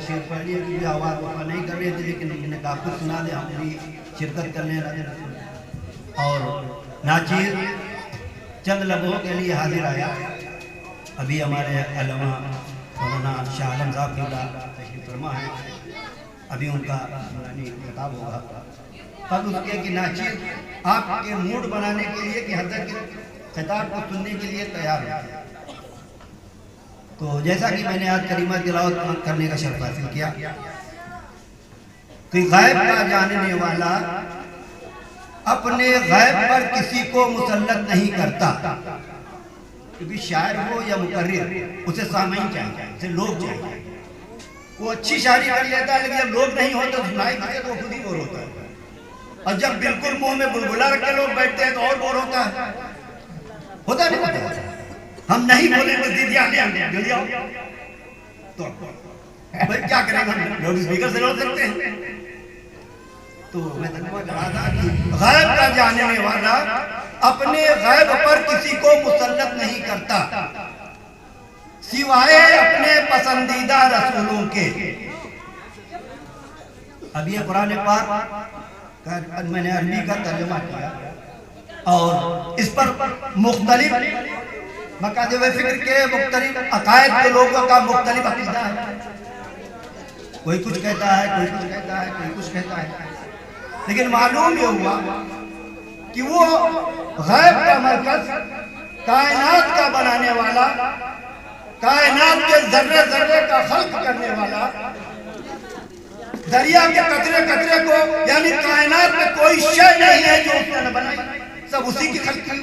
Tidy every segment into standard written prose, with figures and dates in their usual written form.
شعر پڑھ لیا کیونکہ آواز وفا نہیں کر رہے تھے، لیکن انہوں نے کہا کچھ سنا دے، ہم بھی شرکت کرنے لگے اور ناچیر چند لمحوں کے لیے حاضر آیا۔ ابھی ہمارے علامہ مولانا شاہ عالم صاحب کی تشریف فرما ہے، ابھی ان کا نورانی خطاب ہوگا۔ قبل اس کے کہ ناچیر آپ کے موڈ بنانے کے لیے کہ حضرت کے خطاب کو سننے کے لیے تیار ہے۔ تو جیسا کہ میں نے آج کریمہ تلاوت کرنے کا شرف حاصل کیا کہ غیب کا جاننے والا اپنے غیب پر کسی کو مسلط نہیں کرتا، کیونکہ شاعر ہو یا مقرر اسے سامعین چاہیے، اسے لوگ چاہیے۔ وہ اچھی شاعری کر لیتا ہے لیکن جب لوگ نہیں ہوتے تو سنائی کسے تو خود ہی بور ہوتا ہے، اور جب بالکل منہ میں بلبلا رکھ کے لوگ بیٹھتے ہیں تو اور بور ہوتا ہے۔ ہوتا نہیں ہوتا، ہم نہیں بولیں تو دیدیاں جلدی آؤ، تو بھائی کیا کریں گے، لوگ اسپیکر سے لوٹ سکتے ہیں۔ تو میں ترجمہ کر رہا تھا کہ غیب کا جاننے والا اپنے غیب پر کسی کو مسلط نہیں کرتا سوائے اپنے پسندیدہ رسولوں کے۔ اب یہ قرآن پاک میں نے عربی کا ترجمہ کیا اور اس پر مختلف مقاصد فکر کے مختلف عقائد کے لوگوں کا مختلف عقیدہ ہے، کوئی کچھ کہتا ہے، کوئی کچھ کہتا ہے، کوئی کچھ کہتا ہے، لیکن معلوم یہ ہوا کہ وہ غیب کا مرکز، کائنات کا بنانے والا، کائنات کے ذرے ذرے کا خلق کرنے والا، دریا کے قطرے قطرے کو، یعنی کائنات میں کوئی شے نہیں ہے جو اس نے نہ بنائی، سب اسی کی خلق کی۔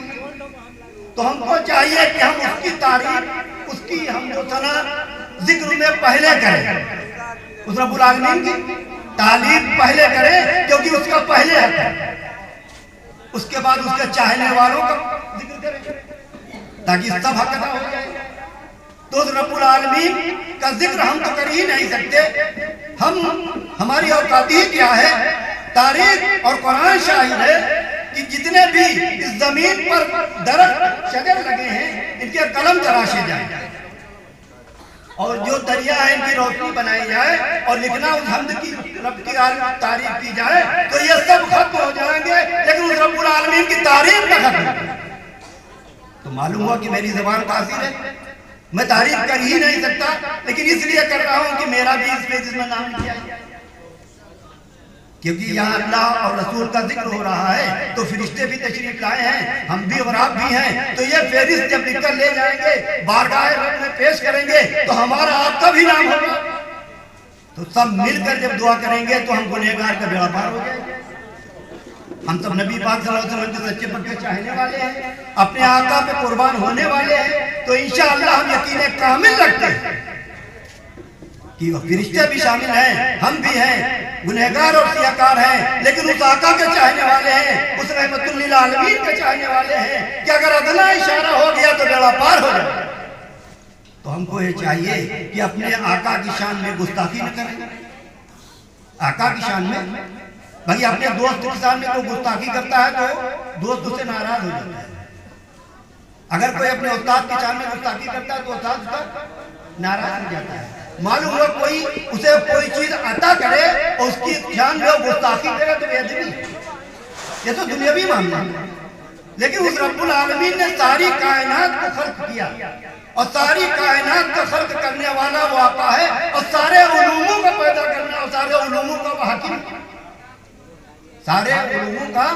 تو ہم کو چاہیے کہ ہم اس کی تعریف، اس کی حمد و ثنا ذکر میں پہلے کریں، اس رب العالمین کی تعریف پہلے کریں کیونکہ اس کا پہلے حق ہے، اس کے بعد اس کے چاہنے والوں کا ذکر کریں تاکہ سب حق ادا ہو جائے۔ تو اس رب العالمین کا ذکر ہم تو کر ہی نہیں سکتے، ہماری اوقات ہی کیا ہے؟ تاریخ اور قرآن شاہد ہے کہ جتنے بھی اس زمین پر درخت شجر لگے ہیں ان کے قلم تراشے جائیں، اور جو دریا ہے ان کی روشنی بنائی جائے اور لکھنا اس حمد کی رب کی تعریف کی جائے تو یہ سب ختم ہو جائیں گے، لیکن اس رب العالمین کی تعریف نہ ختم ہو۔ تو معلوم ہوا کہ میری زبان قاصر ہے، میں تعریف کر ہی نہیں سکتا، لیکن اس لیے کر رہا ہوں کہ میرا بھی اس پیج میں نام لکھا ہے، کیونکہ یہاں اللہ اور رسول کا ذکر ہو رہا ہے تو فرشتے بھی تشریف لائے ہیں، ہم بھی اور آپ بھی ہیں، تو یہ فہرست جب لکھ کر لے جائیں گے، بارگاہ رب میں پیش کریں گے تو ہمارا آپ کا بھی نام ہوگا، تو سب مل کر جب دعا کریں گے تو ہم گنہگار کا بیڑا پار ہو جائے گا۔ ہم سب نبی پاک صلی اللہ علیہ وسلم کے سچے پکے چاہنے والے ہیں، اپنے آقا پہ قربان ہونے والے ہیں، تو انشاءاللہ ہم یقین کامل رکھتے ہیں کہ وہ فرشتے بھی شامل ہیں، ہم بھی ہیں، گنہگار اور سیاکار ہیں، لیکن اس آقا کے چاہنے والے ہیں، اس رحمت للعالمین کے چاہنے والے ہیں کہ اگر ادنا اشارہ ہو گیا تو بیڑا پار ہو جائے۔ تو ہم کو یہ چاہیے کہ اپنے آقا کی شان میں گستاخی نہ کریں، آقا کی شان میں، بھائی اپنے دوست کے سامنے کوئی گستاخی کرتا ہے تو دوست اسے ناراض ہو جاتا ہے، اگر کوئی اپنے استاد کی شان میں گستاخی کرتا ہے تو استاد اس کا ناراض ہو جاتا ہے۔ معلوم ہوا کوئی اسے کوئی چیز عطا کرے اور اس کی شان میں گستاخی کرے تو بے ادبی، یہ تو دنیاوی معاملہ ہے، لیکن اس رب العالمین نے ساری کائنات کو خلق کیا اور ساری کائنات کا خلق کرنے والا وہ آقا ہے، اور سارے علوموں کا پیدا کرنا اور سارے علوموں کا وہ حاکم، سارے علوموں کا،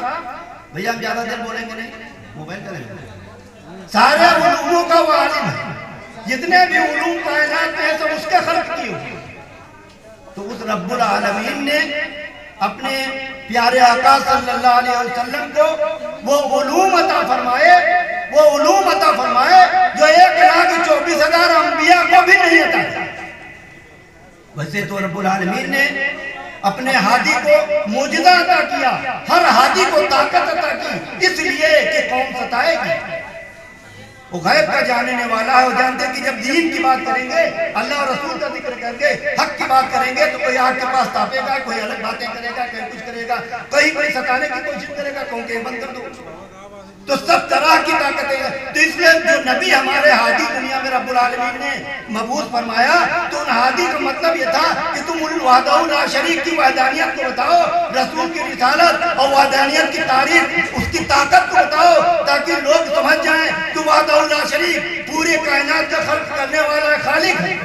بھئی ہم زیادہ دیر بولیں گے نہیں، موبائل کریں، سارے علوموں کا وہ عالم ہے، جتنے بھی علوم کائنات ہیں سب اس کے خلق کی ہوئی۔ تو اس رب العالمین نے اپنے پیارے آقا صلی اللہ علیہ وسلم کو وہ علوم عطا فرمائے، وہ علوم عطا فرمائے جو 1,24,000 انبیاء کو بھی نہیں عطا تھا۔ ویسے تو رب العالمین نے اپنے ہادی کو معجزہ عطا کیا، ہر ہادی کو طاقت عطا کی، اس لیے کہ قوم ستائے گی۔ وہ غیب کا جاننے والا ہے، وہ جانتے ہیں کہ جب دین کی بات کریں گے، اللہ اور رسول کا ذکر کریں گے، حق کی بات کریں گے تو کوئی آگ کے پاس تاپے گا، کوئی الگ باتیں کرے گا، کوئی کچھ کرے گا، کوئی ستانے کی کوشش کرے گا، کہوں کہ بند کر دو۔ تو سب طرح کی طاقتیں. تو اس لیے جو نبی ہمارے ہادی دنیا میں رب العالمین نے مبعوث فرمایا تو ان ہادی کا مطلب یہ تھا کہ تم وحدہ لا شریک کی وحدانیت کو بتاؤ، رسول کی رسالت اور وحدانیت کی تاریخ، اس کی طاقت کو بتاؤ، تاکہ لوگ سمجھ جائیں کہ وحدہ لا شریک پورے کائنات کا خلق کرنے والا خالق ہے.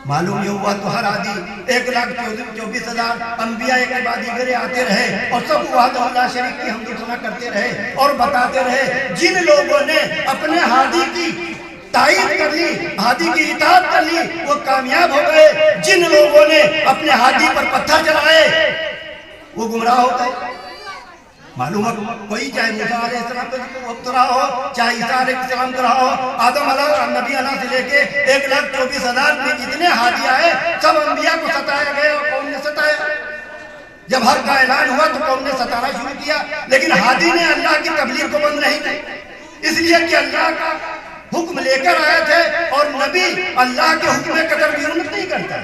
معلوم یہ ہوا تو ہر ہادی 1,24,000 انبیاء کے بعد دیگرے آتے رہے اور سب وحدہ لا شریک کی حمد و ثنا کرتے رہے اور بتاتے رہے. جن لوگوں نے اپنے ہادی کی تائید کر لی، ہادی کی اطاعت کر لی، وہ کامیاب ہو گئے. جن لوگوں نے اپنے ہادی پر پتھر چلائے وہ گمراہ ہو گئے. معلوم ہے کوئی چاہے موسیٰ علیہ السلام کا وقت رہا ہو، چاہے عیسیٰ علیہ السلام کا رہا ہو، آدم علیہ نبی علیہ سے لے کے 1,24,000 میں جتنے ہادی آئے سب انبیاء کو ستایا گیا اور قوم نے ستایا. جب حق کا اعلان ہوا تو قوم نے ستانا شروع کیا، لیکن ہادی نے اللہ کی تبلیغ کو بند نہیں کی، اس لیے کہ اللہ کا حکم لے کر آئے تھے اور نبی اللہ کے حکم قدر کی حرمت نہیں کرتا،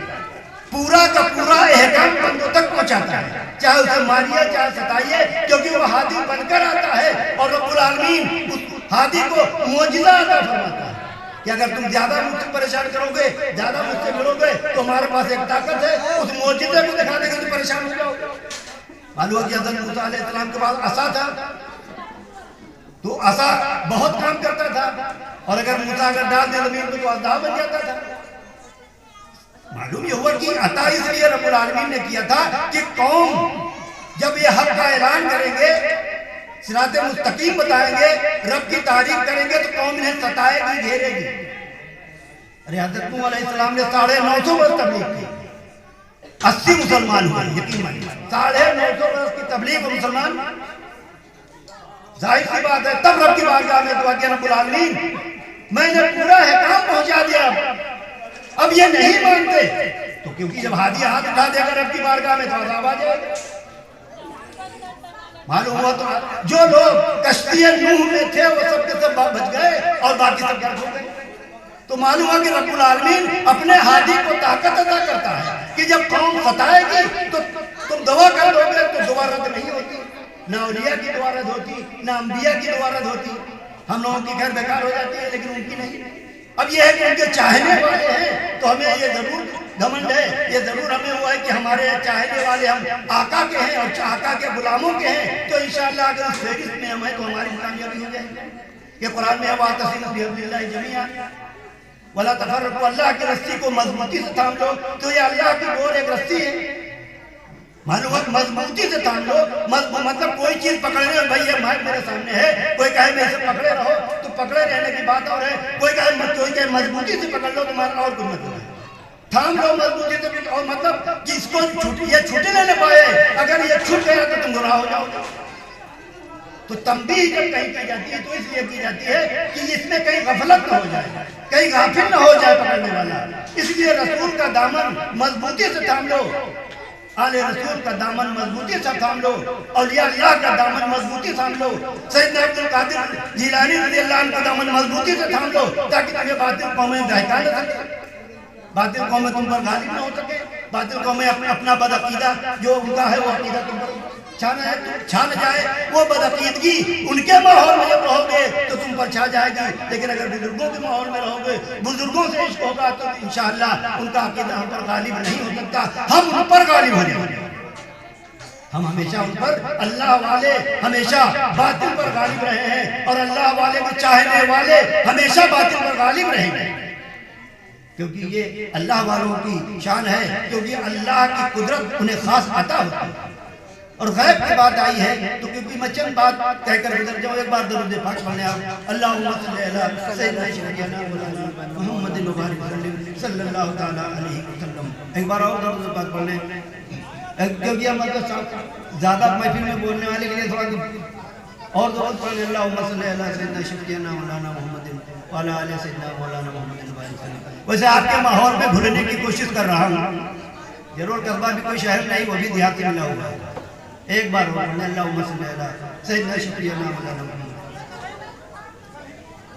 پورا کا پورا احکام بندوں تک پہنچاتا ہے، چاہے اسے ماریے چاہے ستائیے، کیونکہ وہ ہادی بن کر آتا ہے. اور رب العالمین اس ہادی کو معجزہ عطا فرماتا ہے کہ اگر تم زیادہ مجھ سے پریشان کرو گے، زیادہ مجھ سے ملو گے تو ہمارے پاس ایک طاقت ہے، اس معجزے کو دکھا دے گا تو پریشان ہو جاؤ گے. معلوم ہے کہ حضرت موسیٰ علیہ السلام کے پاس عصا تھا تو عصا بہت کام کرتا تھا، اور اگر موسیٰ اگر ڈال دے زمین کو تو عذاب بن جاتا تھا. معلوم یہ ہوا کہ عطا اس لیے رب العالمین نے کیا تھا کہ قوم جب یہ حق کا اعلان کریں گے، صراط مستقیم بتائیں گے، رب کی تعریف کریں گے، تو قوم انہیں ستائے گی، گھیرے گی. ارے حضرت نوح علیہ السلام نے 950 برس تبلیغ کی، 80 مسلمان ہوئے. یقین مانیے 950 برس کی تبلیغ و مسلمان، ظاہر سی بات ہے. تب رب کی بارگاہ میں دعا کیا رب العالمین میں نے پورا احکام پہنچا دیا، اب یہ نہیں مانتے، تو کیونکہ جب ہادی ہاتھ اٹھا دے گا رب کی بارگاہ میں تو عذاب آ جائے گا. معلوم ہوا تو جو لوگ کشتی نوح میں تھے وہ سب کے سب بچ گئے اور باقی سب غرق ہو گئے. تو معلوم ہوا کہ رب العالمین اپنے ہادی کو طاقت عطا کرتا ہے کہ جب قوم ستائے گی تو تم دعا کر دو گے تو دعا رد نہیں ہوتی. نہ اولیاء کی دعا رد ہوتی، نہ انبیاء کی دعا رد ہوتی. ہم لوگوں کی گھر بیکار ہو جاتی ہے لیکن ان کی نہیں. اب یہ ہے کہ ان کے چاہنے والے ہیں تو ہمیں یہ ضرور گھمنڈ ہے، یہ ضرور ہمیں ہوا ہے کہ ہمارے چاہنے والے ہم آقا کے ہیں اور آقا کے غلاموں کے ہیں. تو انشاءاللہ اگر اس فہرست میں ہم ہیں تو ہماری کامیابی ہو جائے گی. کہ قرآن میں واعتصموا بحبل اللہ جمیعا ولا تفرقوا، اللہ کی رسی کو مضبوطی سے تھام لو. تو یہ اللہ کی ڈور ایک رسی ہے، معلومات مضبوطی سے تھام لو. مطلب کوئی چیز پکڑنے میں بھائی یہ مائک میرے سامنے ہے، کوئی کہے میں اسے پکڑے رہو تو پکڑے رہنے کی بات اور ہے، کوئی کہے مضبوطی سے پکڑ لو تمہارا اور کوئی مطلب ہے. تھام لو مضبوطی سے، اور مطلب کہ اس کو یہ چھوٹے نہیں پائے، اگر یہ چھوٹ گیا تو تم گمراہ ہو جاؤ گے. تو تنبیہ جب کہیں کی جاتی ہے تو اس لیے کی جاتی ہے کہ اس میں کہیں غفلت نہ ہو جائے، کہیں غافل نہ ہو جائے پکڑنے والا. اس لیے رسول کا دامن مضبوطی سے تھام لو، آل رسول کا دامن مضبوطی سے تھام لو، اولیاء اللہ کا دامن مضبوطی سے تھام لو، سیدنا عبد القادر جیلانی رضی اللہ عنہ کا دامن مضبوطی سے تھام لو، تاکہ تمہیں باطل قومیں بہکا نہ سکے، باطل قومیں تم پر غالب نہ ہو سکے. باطل قومیں اپنا بدعقیدہ جو ان کا ہے وہ عقیدہ تم پر چھا نہ جائے. وہ بدعقیدگی ان کے ماحول میں جب رہو گے تو تم پر چھا جائے گی، لیکن اگر بزرگوں کے ماحول میں رہو گے، بزرگوں سے عشق ہوگا تو انشاءاللہ ان کا عقیدہ ہم پر غالب نہیں ہو سکتا، ہم ان پر غالب ہو جائیں گے. ہم ہمیشہ ان پر، اللہ والے ہمیشہ باطل پر غالب رہے ہیں اور اللہ والے کو چاہنے والے ہمیشہ باطل پر غالب رہیں گے. کیونکہ یہ اللہ والوں کی شان ہے، کیونکہ اللہ کی قدرت انہیں خاص عطا ہوتی ہے. اور غیب کی بات آئی ہے تو کیونکہ میں چند بات کہہ کر گزر جاؤں، ایک بار درود پاک پڑھنے آپ اللہم صلی علی سیدنا شفیعنا مولانا محمد وسلم صلی اللہ تعالیٰ علیہ وسلم. ایک بار اور درود پاک پڑھنے، کیونکہ ہم زیادہ محفل میں بولنے والے کے لیے تھوڑا اور درود پڑھنے. اللہم صلی علی سیدنا شفیعنا مولانا محمد وعلی آل سیدنا مولانا محمد وسلم. ویسے آپ کے ماحول میں گھلنے کی کوشش کر رہا ہوں، ضرور قصبہ بھی کوئی شہر نہیں، وہ بھی دیہات سے ملا ہوا ہے. ایک بار ہو اللہم صلی علی سیدنا شفیعنا مولانا محمد.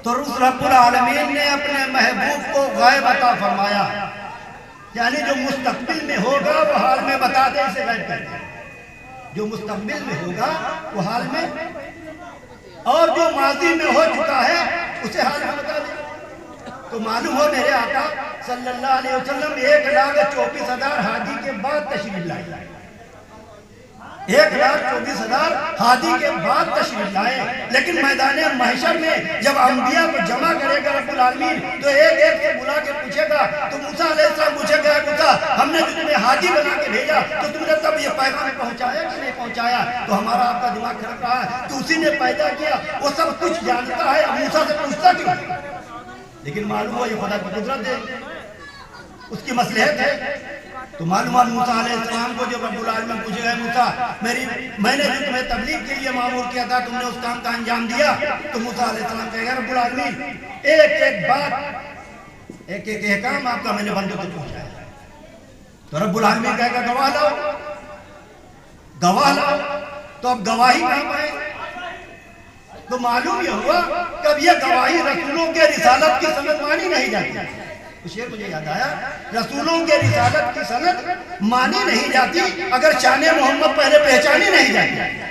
تو رب العالمین نے اپنے محبوب کو غیب عطا فرمایا، یعنی جو مستقبل میں ہوگا وہ حال میں بتا دے، اسے غیب کر دے. جو مستقبل میں ہوگا وہ حال میں، اور جو ماضی میں ہو چکا ہے اسے حال میں بتا دیں۔ تو معلوم ہو میرے آقا صلی اللہ علیہ وسلم 1,24,000 حاجی کے بعد تشریف لائے، 1,24,000 حاجی کے بعد تشریف لائے، لیکن میدان محشر میں جب انبیاء کو جمع کرے گا رب العالمین تو ایک ایک سے بلا کے پوچھے گا، تو موسیٰ علیہ السلام پوچھے گا، موسیٰ ہم نے تمہیں حاجی بنا کے بھیجا تو تم نے تب یہ پیغام پہنچایا کہ نہیں پہنچایا؟ تو ہمارا آپ کا دماغ کھڑک رہا ہے کہ اسی نے پیدا کیا، وہ سب کچھ جانتا ہے، موسیٰ سے پوچھتا کیوں؟ لیکن معلوم ہو یہ خدا کی قدرت ہے، اس کی مصلحت ہے۔ تو معلوم موسیٰ علیہ السلام کو جب رب العالمین پوچھے گئے، موسیٰ میں نے جو تمہیں تبلیغ کے لیے معمور کیا تھا تم نے اس کام کا انجام دیا؟ تو موسیٰ علیہ السلام کہے گا رب العالمین ایک ایک بات، ایک ایک احکام آپ کا میں نے بندوں کو پہنچایا۔ تو رب العالمین کہے گا گواہ لاؤ، گواہ لاؤ۔ تو اب گواہی کہاں پائے؟ تو معلوم یہ ہوا کہ اب یہ گواہی رسولوں کے رسالت کی سند مانی نہیں جاتی۔ شعر مجھے یاد آیا، رسولوں کے رسالت کی سند مانی نہیں جاتی اگر شان محمد پہلے پہچانی نہیں جاتی۔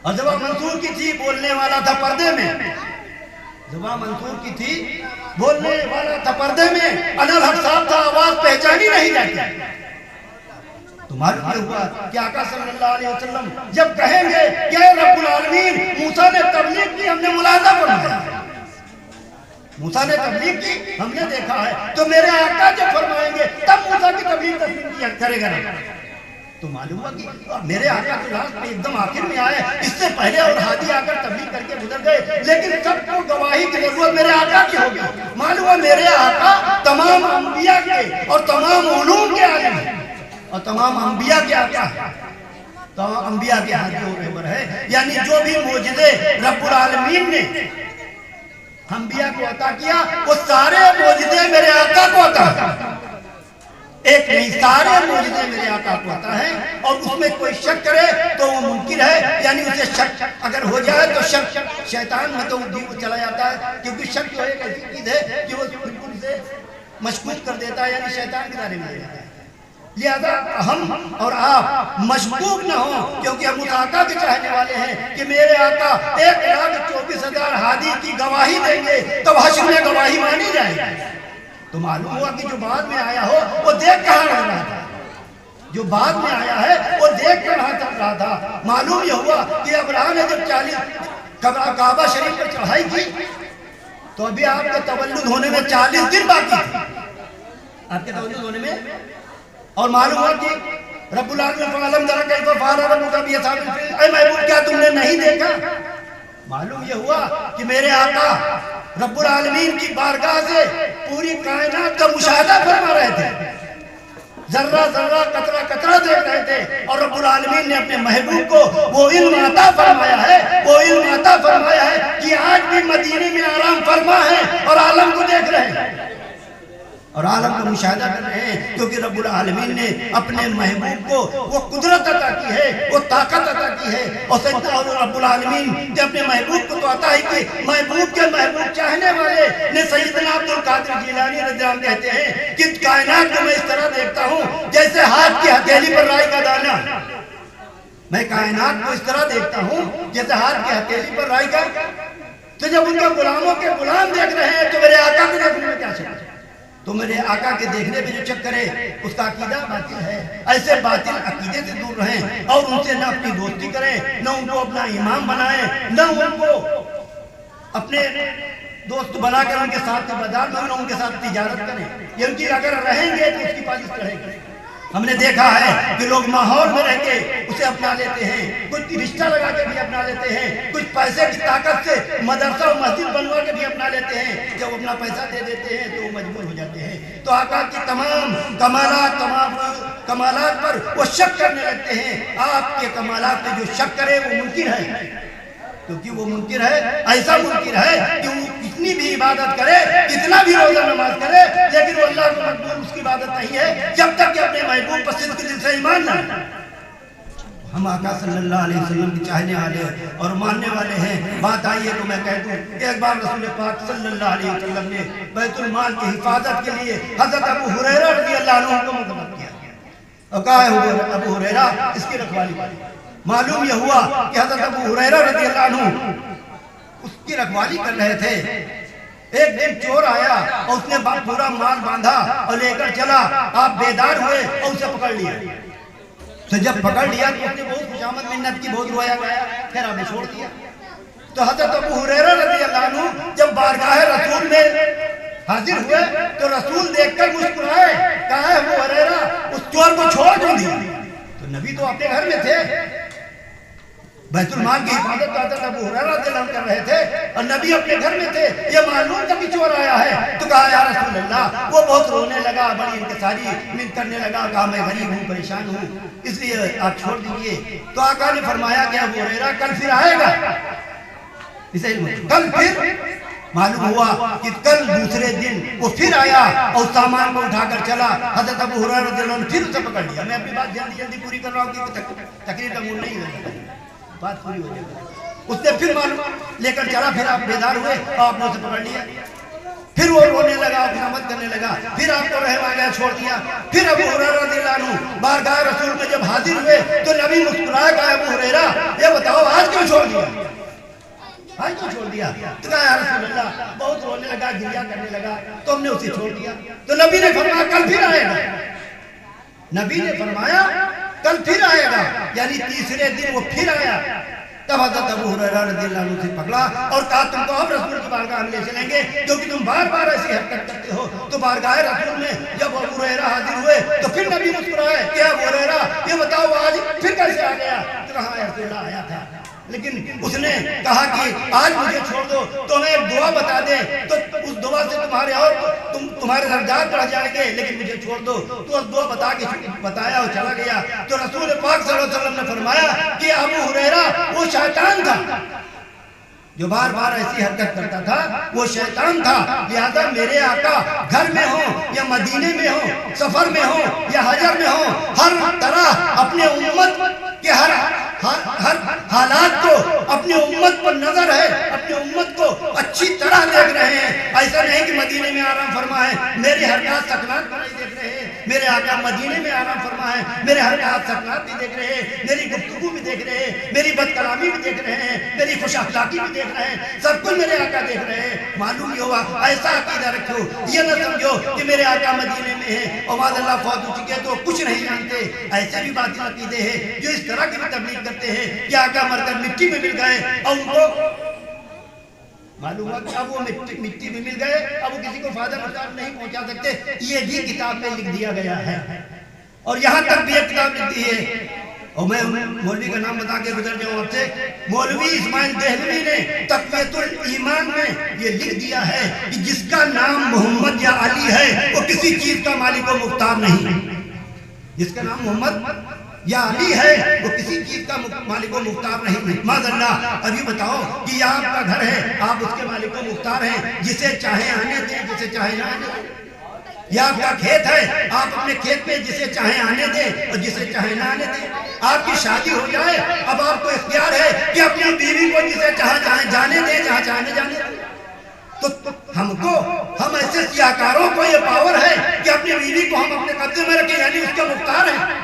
اور زبان منصور کی تھی، بولنے والا تھا پردے میں، زبان منصور کی تھی، بولنے والا تھا پردے میں، انل حق صاحب تھا، آواز پہچانی نہیں جاتی۔ تو معلوم یہ ہوا کہ آقا صلی اللہ علیہ وسلم جب کہیں گے کہ اے رب العالمین موسیٰ نے تبلیغ کی، ہم نے ملاحظہ فرمایا، موسیٰ نے تبلیغ کی ہم نے دیکھا ہے، تو میرے آقا جب فرمائیں گے تب موسیٰ کی تبلیغ تسلیم کیا کرے گا نا۔ تو معلوم ہوا کہ میرے آقا کے لاسٹ میں ایک دم آخر میں آئے، اس سے پہلے اور حاجی آ کر تبلیغ کر کے گزر گئے، لیکن سب کو گواہی کی ضرورت میرے آقا کی ہوگی۔ معلوم ہوا میرے آقا تمام انبیاء کے اور تمام علوم کے عالم ہیں، اور تمام انبیاء کے آقا ہیں، تمام انبیاء کے حاجی و رہبر ہے، یعنی جو بھی معجزے رب العالمین نے انبیاء کو عطا کیا وہ سارے معجزے میرے آقا کو عطا ہے، ایک نہیں سارے معجزے میرے آقا کو عطا ہے۔ اور اس میں کوئی شک کرے تو وہ منکر ہے، یعنی اسے شک اگر ہو جائے تو شک شیطان میں تو وہ چلا جاتا ہے، کیونکہ شک جو ایک ایسی چیز ہے کہ وہ بالکل سے مشکوک کر دیتا ہے، یعنی شیطان کے دائرے میں آ جاتا ہے۔ لہذا ہم اور آپ مشکوک نہ ہوں، کیونکہ ہم اس آقا کے چاہنے والے ہیں کہ میرے آقا 1,24,000 حاجی کی گواہی دیں گے تب حشر میں گواہی مانی جائے گی۔ تو معلوم ہوا کہ جو بعد میں آیا ہو وہ دیکھ کہاں رہا تھا، جو بعد میں آیا ہے وہ دیکھ کر رہا تھا۔ معلوم یہ ہوا کہ ابراہیم نے جب 40 کعبہ شریف پر چڑھائی کی تو ابھی آپ کے تولد ہونے میں 40 دن باقی تھے، آپ کے تولد ہونے میں، اور معلوم ہوا کہ رب العالمین فَعَلَمْ تَرَ كَيْفَ فَعَلَ رَبُّكَ بِأَصْحَابِ الْفِيلِ، اے محبوب کیا تم نے نہیں دیکھا؟ معلوم یہ ہوا کہ میرے آقا رب العالمین کی بارگاہ سے پوری کائنات کا مشاہدہ فرما رہے تھے، ذرہ ذرہ قطرہ قطرہ دیکھ رہے تھے، اور رب العالمین نے اپنے محبوب کو وہ علم عطا فرمایا ہے، وہ علم عطا فرمایا ہے کہ آج بھی مدینے میں آرام فرما ہے اور عالم کو دیکھ رہے ہیں اور عالم کا مشاہدہ کر رہے ہیں، کیونکہ رب العالمین نے اپنے محبوب کو وہ قدرت عطا کی ہے، وہ طاقت عطا کی ہے، اور رب العالمین نے اپنے محبوب کو تو عطا ہی کی، محبوب کے محبوب چاہنے والے نے سیدنا عبد القادر جیلانی رضی اللہ عنہ کہتے ہیں کہ کائنات کو میں اس طرح دیکھتا ہوں جیسے ہاتھ کی ہتھیلی پر رائی کا دانہ، میں کائنات کو اس طرح دیکھتا ہوں جیسے ہاتھ کی ہتھیلی پر رائی کا۔ تو جب ان کے غلاموں کے غلام دیکھ رہے ہیں تو میرے آقا کو دیکھنے میں کیا شک ہے؟ تو میرے آقا کے دیکھنے میں جو چک کرے اس کا عقیدہ باطل ہے، ایسے باطل عقیدے سے دور رہیں اور ان سے نہ اپنی دوستی کریں، نہ ان کو اپنا امام بنائیں، نہ ان کو اپنے دوست بنا کر ان کے ساتھ بازار میں ان کے ساتھ تجارت کریں، یہ ان کی اگر رہیں گے تو اس کی پالش رہے گی۔ ہم نے دیکھا ہے کہ لوگ ماحول میں رہ کے اسے اپنا لیتے ہیں، کچھ رشتہ لگا کے بھی اپنا لیتے ہیں، کچھ پیسے کی طاقت سے مدرسہ و مسجد بنوا کے بھی اپنا لیتے ہیں، جب اپنا پیسہ دے دیتے ہیں تو وہ مجبور ہو جاتے ہیں۔ تو آقا کی تمام کمالات پر وہ شک کرنے لگتے ہیں، آپ کے کمالات پہ جو شک کرے وہ منکر ہے، کیونکہ وہ منکر ہے، ایسا منکر ہے کہ وہ کتنی بھی عبادت کرے، کتنا بھی روزہ نماز کرے، لیکن وہ اللہ کو مقبول اس کی عبادت نہیں ہے جب تک کہ اپنے محبوب پر صدق دل سے ایمان نہ لائے۔ ہم آقا صلی اللہ علیہ وسلم کی چاہنے والے اور ماننے والے ہیں۔ بات آئیے تو میں کہہ دوں کہ ایک بار رسول پاک صلی اللہ علیہ وسلم نے بیت المال کی حفاظت کے لیے حضرت ابو ہریرہ رضی اللہ عنہ کو مطلب کیا، اور کہا ہے ابو ہریرہ اس کی رکھوالی کریں۔ معلوم یہ ہوا کہ حضرت ابو ہریرہ رضی اللہ عنہ اس کی رکھوالی کر رہے تھے۔ ایک دن چور آیا اور اس نے پورا مال باندھا اور لے کر چلا، آپ بیدار ہوئے اور اسے پکڑ لیا۔ تو جب پکڑ لیا تو اس نے بہت خوشامد منت کی، بہت رویا گیا، پھر آپ نے چھوڑ دیا۔ تو حضرت ابو ہریرہ رضی اللہ عنہ جب بارگاہ رسول میں حاضر ہوئے تو رسول دیکھ کر مسکرائے، کہا ہے ابو ہریرہ اس چور کو چھوڑ دیا۔ تو نبی تو اپنے گھر میں تھے، بیت المال کی حفاظت کا حضرت ابو ہریرہ رضی اللہ عنہ کر رہے تھے اور نبی اپنے گھر میں تھے، یہ معلوم تھا کہ چور آیا ہے۔ تو کہا یا رسول اللہ، وہ بہت رونے لگا، بڑی انکساری منت کرنے لگا، کہا میں غریب ہوں، پریشان ہوں، اس لیے آپ چھوڑ دیجئے۔ تو آقا نے فرمایا کہ ابو ہریرہ کل پھر آئے گا، اسے کل پھر معلوم ہوا کہ کل دوسرے دن وہ پھر آیا اور سامان کو اٹھا کر چلا۔ حضرت ابو ہریرہ رضی اللہ عنہ پھر اسے پکڑ لیا۔ میں اپنی بات جلدی پوری کر رہا ہوں کہ تقریر کا موڈ نہیں ہے، بات پوری ہو جائے۔ اس نے پھر معلوم لے کر چلا، پھر آپ بیدار ہوئے اور آپ نے اسے پکڑ لیا۔ پھر وہ رونے لگا، خوشامد کرنے لگا، پھر آپ کو رحم آ گیا، چھوڑ دیا۔ پھر ابو ہریرہ رضی اللہ عنہ بارگاہ رسول میں جب حاضر ہوئے تو نبی مسکرائے، کہا ابو ہریرہ یہ بتاؤ آج کیوں چھوڑ دیا، آج کیوں چھوڑ دیا؟ تو کہا یا رسول اللہ بہت رونے لگا، گریہ کرنے لگا تو ہم نے اسے چھوڑ دیا۔ تو نبی نے فرمایا کل پھر آئے گا، نبی نے فرمایا کل پھر آئے گا، یعنی تیسرے دن وہ پھر آیا۔ تب حضرت ابو ہریرہ رضی اللہ عنہ سے پکڑا اور کہا تم کو اب رسول کی بارگاہ میں لے چلیں گے، کیونکہ تم بار بار ایسی حرکت کرتے ہو۔ تو بارگاہ رسول میں جب ابو ہریرہ حاضر ہوئے تو پھر نبی مسکرائے کہ ابو ہریرہ یہ بتاؤ آج پھر کیسے آ گیا؟ تو کہا یا رسول اللہ آیا تھا، لیکن اس نے کہا کہ آج مجھے چھوڑ دو تو ہمیں ایک دعا بتا دیں، تو اس دعا سے تمہارے اور تمہارے درجات بڑھ جائیں گے، لیکن مجھے چھوڑ دو۔ تو اس دعا بتایا اور چلا گیا۔ تو رسول پاک صلی اللہ علیہ وسلم نے فرمایا کہ ابو ہریرہ وہ شیطان تھا جو بار بار ایسی حرکت کرتا تھا، وہ شیطان تھا، لہذا میرے آقا گھر میں ہوں یا مدینے میں ہوں، سفر میں ہوں یا حجر میں ہوں، ہر طرح اپنے امت کے ہر حالات کو اپنی امت پر نظر ہے، اپنی امت کو اچھی طرح دیکھ رہے ہیں۔ ایسا نہیں کہ مدینے میں آرام فرما ہے، میری حرکات سکنات کو نہیں دیکھ رہے ہیں، میرے آقا مدینے میں آرام فرما ہے، میرے حرکات سکنات بھی دیکھ رہے ہیں، میری گفتگو بھی دیکھ رہے ہیں، میری بد کلامی بھی دیکھ رہے ہیں، میری خوش اخلاقی بھی دیکھ رہے ہیں، سب کچھ میرے آقا دیکھ رہے ہیں۔ معلوم یہ ہوا ایسا عقیدہ رکھو، یہ نہ سمجھو کہ میرے آقا مدینے میں ہیں اور معاذ اللہ فوت ہو چکے تو کچھ نہیں جانتے۔ ایسے بھی باطل عقیدے ہیں جو اس طرح کی بھی تبلیغ کرتے ہیں کہ آقا مر کر مٹی میں مل گئے اور ان کو معلوم ہوا کہ اب وہ مٹی میں مل گئے، اب وہ کسی کو فائدہ نقصان نہیں پہنچا سکتے۔ یہ بھی کتاب میں لکھ دیا گیا ہے، اور یہاں تک بھی ایک کتاب لکھی ہے، اور میں مولوی کا نام بتا کے گزر جاؤں آپ سے، مولوی اسماعیل دہلوی نے تقویۃ الایمان میں یہ لکھ دیا ہے کہ جس کا نام محمد یا علی ہے وہ کسی چیز کا مالک و مختار نہیں، جس کا نام محمد یا علی ہے وہ کسی چیز کا مالک و مختار نہیں۔ معاذ اللہ ابھی بتاؤ کہ یہ آپ کا گھر ہے، آپ اس کے مالک و مختار ہیں، جسے چاہیں آنے دیں، جسے چاہیں نہ آنے دیں۔ یہ آپ کا کھیت ہے، آپ اپنے کھیت میں جسے چاہیں آنے دیں اور جسے چاہیں نہ آنے دیں۔ آپ کی شادی ہو جائے، اب آپ کو اختیار ہے کہ اپنی بیوی کو جسے چاہیں جانے دیں، جہاں چاہیں نہ جانے دیں۔ تو ہم ایسے سیاہکاروں کو یہ پاور ہے کہ اپنی بیوی کو ہم اپنے قبضے میں رکھیں، یعنی اس کے مختار ہیں،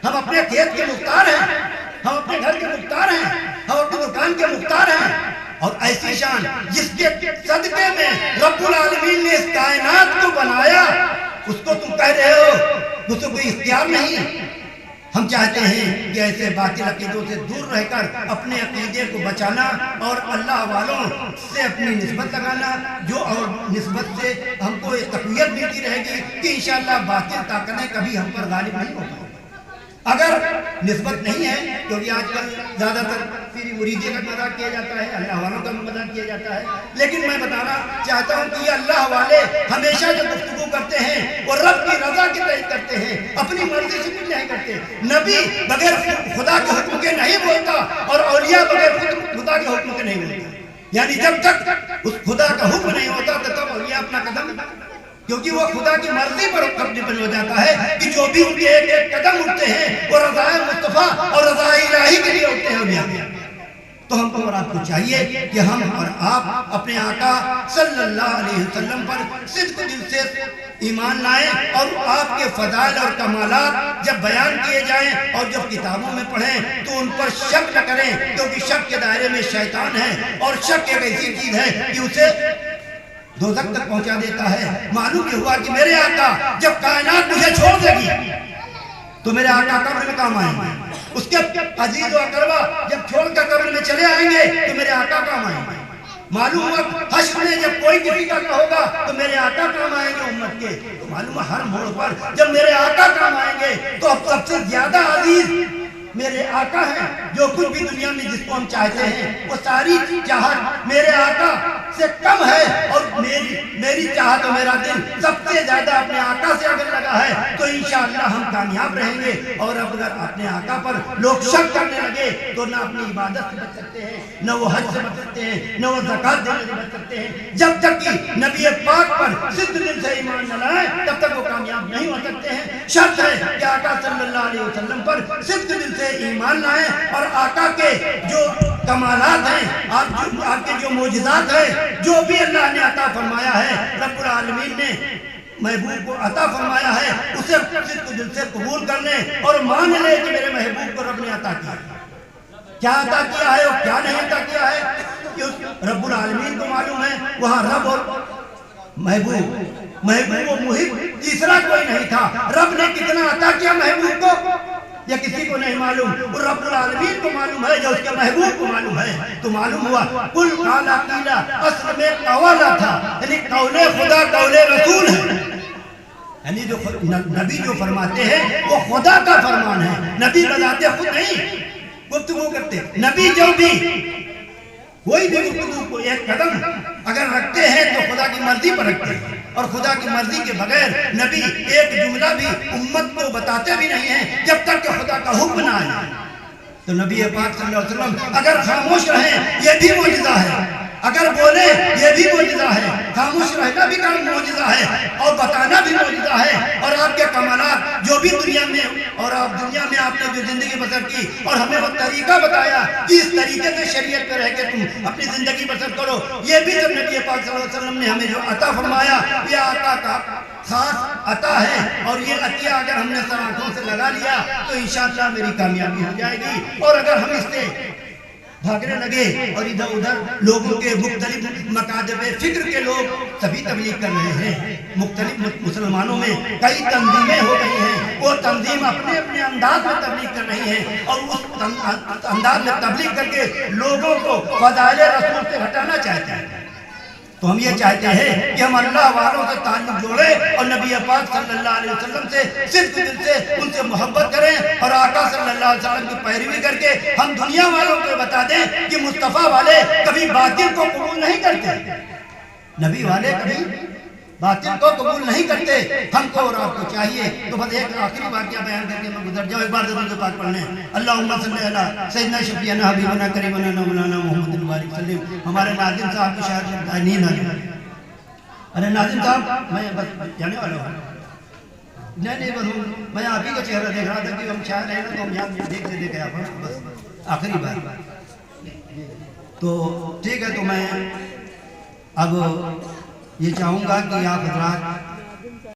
ہم اپنے کھیت کے مختار ہیں، ہم اپنے گھر کے مختار ہیں، ہم اپنی دکان کے مختار ہیں۔ اور ایسی شان جس کے صدقے میں رب العالمین نے اس کائنات کو بنایا، اس کو تم کہہ رہے ہو اس کو کوئی اختیار نہیں۔ ہم چاہتے ہیں کہ ایسے باطل عقیدوں سے دور رہ کر اپنے عقیدے کو بچانا اور اللہ والوں سے اپنی نسبت لگانا، جو اور نسبت سے ہم کو تقویت ملتی رہے گی کہ انشاءاللہ باطل طاقتیں کبھی ہم پر غالب نہیں ہوگی۔ اگر نسبت نہیں ہے، کیونکہ آج کل زیادہ تر پیری مریدی کا مذاق کیا جاتا ہے، اللہ والوں کا مذاق کیا جاتا ہے، لیکن میں بتانا چاہتا ہوں کہ یہ اللہ والے ہمیشہ جو گفتگو کرتے ہیں وہ رب کی رضا کی تائید کرتے ہیں، اپنی مرضی سے کچھ نہیں کرتے۔ نبی بغیر خدا کے حکم کے نہیں بولتا اور اولیاء بغیر خدا کے حکم کے نہیں بولتا، یعنی جب تک اس خدا کا حکم نہیں ہوتا تب اولیاء اپنا قدم، کیونکہ وہ خدا کی مرضی پر ڈپینڈ ہو جاتا ہے کہ جو بھی ان کے ایک ایک قدم اٹھتے ہیں وہ رضائے مصطفیٰ اور رضائے الہی کے لیے اٹھتے ہیں۔ تو ہم کو اور آپ کو چاہیے کہ ہم اور آپ اپنے آقا صلی اللہ علیہ وسلم پر صدق دل سے ایمان لائیں اور آپ کے فضائل اور کمالات جب بیان کیے جائیں اور جب کتابوں میں پڑھیں تو ان پر شک نہ کریں، کیونکہ شک کے دائرے میں شیطان ہے، اور شک ایک ایسی چیز ہے کہ اسے دوزخ تک پہنچا دیتا ہے۔ معلوم یہ ہوا کہ میرے آقا جب کائنات مجھے چھوڑ دے گی تو میرے آقا قبر میں کام آئیں گے، اس کے عزیز و اقربا جب چھوڑ کر قبر میں چلے آئیں گے تو میرے آقا کام آئیں گے۔ معلوم ہوا حشر میں جب کوئی کسی کا ہوگا تو میرے آقا کام آئیں گے امت کے۔ تو معلوم ہر موڑ پر جب میرے آقا کام آئیں گے تو اب سب سے زیادہ عزیز میرے آقا ہیں۔ جو کچھ بھی دنیا میں جس کو ہم چاہتے ہیں وہ ساری چاہت میرے آقا سے کم ہے، اور میری چاہت و میرا دل سب سے زیادہ اپنے آقا سے اگر لگا ہے تو انشاءاللہ ہم کامیاب رہیں گے۔ اور اگر اپنے آقا پر لوگ شک کرنے لگے تو نہ اپنی عبادت سے بچ سکتے ہیں، نہ وہ حج سے بچ سکتے ہیں، نہ وہ زکوٰۃ دینے سے بچ سکتے ہیں۔ جب تک کہ نبی پاک پر صدق دل سے ایمان نہ لائیں تب تک وہ کامیاب نہیں ہو سکتے ہیں۔ شرط ہے کہ آقا صلی اللہ علیہ وسلم پر صدق دل سے ایمان لائیں، اور آقا کے جو کمالات ہیں، آپ کے جو معجزات ہیں، جو بھی اللہ نے عطا فرمایا ہے، رب العالمین نے محبوب کو عطا فرمایا ہے، اسے صدق دل سے قبول کر لیں اور مان لیں کہ میرے محبوب کو رب نے عطا کیا ہے۔ کیا عطا کیا ہے اور کیا نہیں عطا کیا ہے رب العالمین کو معلوم ہے۔ وہاں رب اور محبوب و محب تیسرا کوئی نہیں تھا۔ رب نے کتنا عطا کیا محبوب کو یا کسی کو نہیں معلوم، اور رب العالمین کو معلوم ہے، جو اس کے محبوب کو معلوم ہے۔ تو معلوم ہوا کل قالا قیلا اصل میں قوالا تھا، یعنی قول خدا قول رسول ہے، یعنی جو نبی جو فرماتے ہیں وہ خدا کا فرمان ہے۔ نبی بذات خود نہیں گفتگو کرتے، نبی جو بھی کوئی بھی گفتگو کو ایک قدم اگر رکھتے ہیں تو خدا کی مرضی پر رکھتے ہیں، اور خدا کی مرضی کے بغیر نبی ایک جملہ بھی امت کو بتاتے بھی نہیں ہیں جب تک کہ خدا کا حکم نہ آئے۔ تو نبی پاک صلی اللہ علیہ وسلم اگر خاموش رہیں یہ بھی معجزہ ہے، اگر بولے یہ بھی معجزہ ہے، خاموش رہنا بھی معجزہ ہے، اور بتانا بھی معجزہ ہے۔ اور آپ کے کمالات جو بھی دنیا میں، اور آپ دنیا میں آپ نے جو زندگی بسر کی اور ہمیں وہ طریقہ بتایا کہ اس طریقے سے شریعت پہ رہ کے تم اپنی زندگی بسر کرو، یہ بھی جب نبی پاک صلی اللہ علیہ وسلم نے ہمیں جو عطا فرمایا یہ آقا کا خاص عطا ہے، اور یہ عطیہ اگر ہم نے سر آنکھوں سے لگا لیا تو انشاءاللہ میری کامیابی ہو جائے گی۔ اور اگر ہم اس سے بھاگنے لگے اور ادھر ادھر لوگوں کے مختلف مکاتب فکر کے لوگ سبھی تبلیغ کر رہے ہیں، مختلف مسلمانوں میں کئی تنظیمیں ہو گئی ہیں، وہ تنظیم اپنے اپنے انداز میں تبلیغ کر رہی ہیں، اور اس انداز میں تبلیغ کر کے لوگوں کو فضائل رسول سے ہٹانا چاہتے ہیں۔ تو ہم یہ چاہتے ہیں کہ ہم اللہ والوں سے تعلق جوڑیں اور نبی پاک صلی اللہ علیہ وسلم سے صدق دل سے ان سے محبت کریں، اور آقا صلی اللہ علیہ وسلم کی پیروی کر کے ہم دنیا والوں کو بتا دیں کہ مصطفیٰ والے کبھی باطل کو قبول نہیں کرتے، نبی والے کبھی باطل کو قبول نہیں کرتے۔ ہم کو اور آپ کو چاہیے۔ تو بس ایک آخری واقعہ بیان کر کے میں گزر جاؤں، ایک بار ضرور سے پاک پڑھ لیں۔ اللہم صلی علی سیدنا شفیعنا حبیبنا کریمنا مولانا محمد وبارک وسلم۔ ہمارے ناظم صاحب کو شاید نیند آ گئی۔ ارے ناظم صاحب میں بس جانے والا ہوں، نہیں بس میں آپ ہی کا چہرہ دیکھ رہا تھا کہ ہم شاید ہیں تو ہم یہاں دیکھتے دیکھے آپ بس آخری بار۔ تو ٹھیک ہے، تو میں اب یہ چاہوں گا کہ آپ حضرات